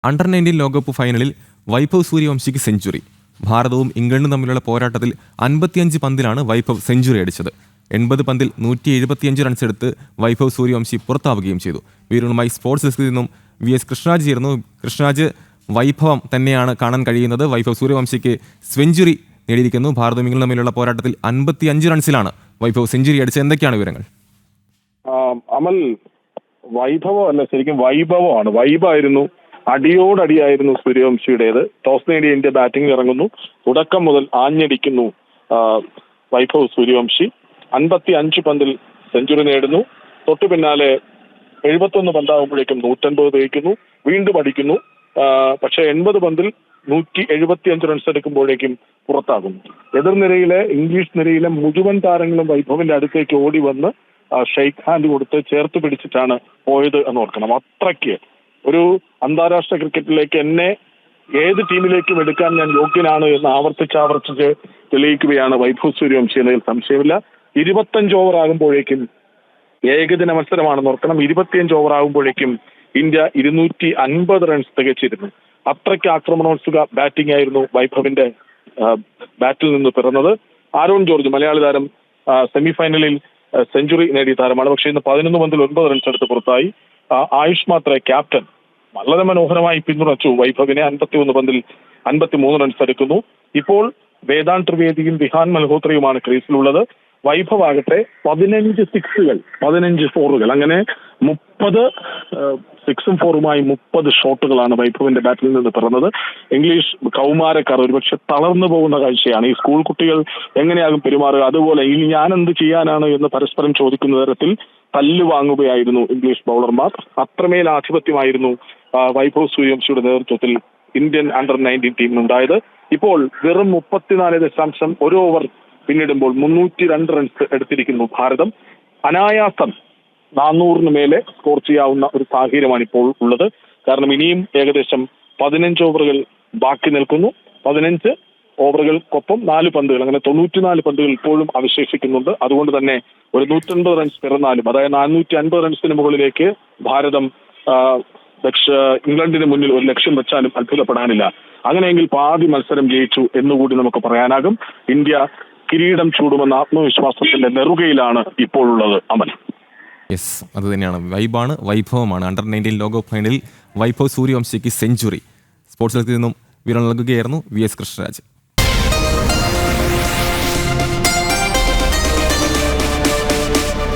Under-19 ലോകകപ്പ് ഫൈനലിൽ Vaibhav സൂര്യവംശിക്ക് century. ഭാരതവും ഇംഗ്ലണ്ടും തമ്മിലുള്ള പോരാട്ടത്തിൽ 55 പന്തിലാണ് വൈഭവ് സെഞ്ചുറി അടിച്ചത്. 80 പന്തിൽ 175 റൺസ് എടുത്ത് വൈഭവ് സൂര്യവംശി പുറത്താവുകയും ചെയ്തു. വീരനുമായി സ്പോർട്സ് ഡെസ്കിൽ നിന്നും VS കൃഷ്ണരാജ് ചേർന്നു. കൃഷ്ണരാജ്, വൈഭവം തന്നെയാണ് കാണാൻ കഴിയുന്നത്. വൈഭവ് സൂര്യവംശിക്ക് സെഞ്ചുറി നേടിയിരിക്കുന്നു. ഭാരതവും ഇംഗ്ലണ്ടും തമ്മിലുള്ള പോരാട്ടത്തിൽ 55 റൺസിലാണ് വൈഭവ് സെഞ്ചുറി അടിച്ചത്. എന്തൊക്കെയാണ് വിവരങ്ങൾ? അമൽ, വൈഭവം അല്ല, ശരിക്കും വൈഭവമാണ്. വൈബായിരുന്നു, അടിയോടടിയായിരുന്നു സൂര്യവംശിയുടേത്. ടോസ് നേടിയ ഇന്ത്യ ബാറ്റിംഗിൽ ഇറങ്ങുന്നു. തുടക്കം മുതൽ ആഞ്ഞടിക്കുന്നു വൈഭവ് സൂര്യവംശി. 55 പന്തിൽ സെഞ്ചുറി നേടുന്നു. തൊട്ടു പിന്നാലെ 71 പന്താകുമ്പോഴേക്കും 150 തേക്കുന്നു. വീണ്ടും അടിക്കുന്നു. പക്ഷെ 80 പന്തിൽ 175 റൺസ് എടുക്കുമ്പോഴേക്കും പുറത്താകുന്നു. എതിർനിരയിലെ ഇംഗ്ലീഷ് നിരയിലെ മുഴുവൻ താരങ്ങളും വൈഭവിന്റെ അടുത്തേക്ക് ഓടി വന്ന് ഷെയ്ക്ക് ഹാൻഡ് കൊടുത്ത് ചേർത്ത് പിടിച്ചിട്ടാണ് പോയത് എന്ന് ഓർക്കണം. അത്രയ്ക്ക് ഒരു അന്താരാഷ്ട്ര ക്രിക്കറ്റിലേക്ക് എന്നെ ഏത് ടീമിലേക്കും എടുക്കാൻ ഞാൻ യോഗ്യനാണ് എന്ന് ആവർത്തിച്ച് തെളിയിക്കുകയാണ് വൈഭവ് സൂര്യവംശി എന്നതിൽ സംശയമില്ല. 25 ഓവർ ആകുമ്പോഴേക്കും, ഏകദിന മത്സരമാണെന്ന് ഓർക്കണം, 25 ഓവർ ആകുമ്പോഴേക്കും ഇന്ത്യ 250 റൺസ് തികച്ചിരുന്നു. അത്രയ്ക്ക് ആക്രമണോത്സുക ബാറ്റിംഗ് ആയിരുന്നു വൈഭവിന്റെ ബാറ്റിൽ നിന്ന് പിറന്നത്. ആരോൺ ജോർജ്, മലയാളി താരം, സെമിഫൈനലിൽ സെഞ്ചുറി നേടിയ താരമാണ്. പക്ഷേ ഇന്ന് 11 പന്തിൽ 9 റൺസ് എടുത്ത് പുറത്തായി. ആയുഷ് മാത്രേ, ക്യാപ്റ്റൻ, വളരെ മനോഹരമായി പിന്തുണച്ചു വൈഭവിനെ. 51 പന്തിൽ 53 റൺസ് എടുക്കുന്നു. ഇപ്പോൾ വേദാന്ത് ത്രിവേദിയും വിഹാൻ മൽഹോത്രയുമാണ് ക്രീസിലുള്ളത്. വൈഭവ് ആകട്ടെ 15 സിക്സുകൾ, 15 ഫോറുകൾ, അങ്ങനെ 30 സിക്സും ഫോറുമായി 30 ഷോട്ടുകളാണ് വൈഭവിന്റെ ബാറ്റിൽ നിന്ന് പിറന്നത്. ഇംഗ്ലീഷ് കൗമാരക്കാർ ഒരുപക്ഷെ തളർന്നു പോകുന്ന കാഴ്ചയാണ്. ഈ സ്കൂൾ കുട്ടികൾ എങ്ങനെയാകും പെരുമാറുക, അതുപോലെ ഇനി ഞാൻ എന്ത് ചെയ്യാനാണ് എന്ന് പരസ്പരം ചോദിക്കുന്ന തരത്തിൽ തല്ലു വാങ്ങുകയായിരുന്നു ഇംഗ്ലീഷ് ബൗളർമാർ. അത്രമേൽ ആധിപത്യമായിരുന്നു വൈഭവ് സൂര്യവംശിയുടെ നേതൃത്വത്തിൽ ഇന്ത്യൻ അണ്ടർ-19 ടീമിനുണ്ടായത്. ഇപ്പോൾ വെറും 34.1 ഓവർ പിന്നിടുമ്പോൾ 302 റൺസ് എടുത്തിരിക്കുന്നു ഭാരതം. അനായാസം 400 മേലെ സ്കോർ ചെയ്യാവുന്ന ഒരു സാഹചര്യമാണ് ഇപ്പോൾ ഉള്ളത്. കാരണം ഇനിയും ഏകദേശം 15 ഓവറുകൾ ബാക്കി നിൽക്കുന്നു. 15 ഓവറുകൾക്കൊപ്പം 4 പന്തുകൾ, അങ്ങനെ 94 പന്തുകൾ ഇപ്പോഴും അവശേഷിക്കുന്നുണ്ട്. അതുകൊണ്ട് തന്നെ ഒരു 150 റൺസ് പിറന്നാലും, അതായത് 450 റൺസിന് മുകളിലേക്ക് ഭാരതം ഇംഗ്ലണ്ടിന് മുന്നിൽ ഒരു ലക്ഷ്യം വെച്ചാലും അത്ഭുതപ്പെടാനില്ല. അങ്ങനെയെങ്കിൽ പാതി മത്സരം ജയിച്ചു എന്നുകൂടി നമുക്ക് പറയാനാകും. ഇന്ത്യ കിരീടം ചൂടുമെന്ന ആത്മവിശ്വാസത്തിന്റെ നെറുകയിലാണ് ഇപ്പോഴുള്ളത്. അമൽ, യെസ്, അത് തന്നെയാണ്. വൈഭവമാണ്. അണ്ടർ-19 ലോകകപ്പ് ഫൈനലിൽ വൈഭവ് സൂര്യവംശിക്ക് സെഞ്ചുറി. സ്പോർട്സ് ഡെസ്കിൽ നിന്നും വിവരം നൽകുകയായിരുന്നു VS കൃഷ്ണരാജ്.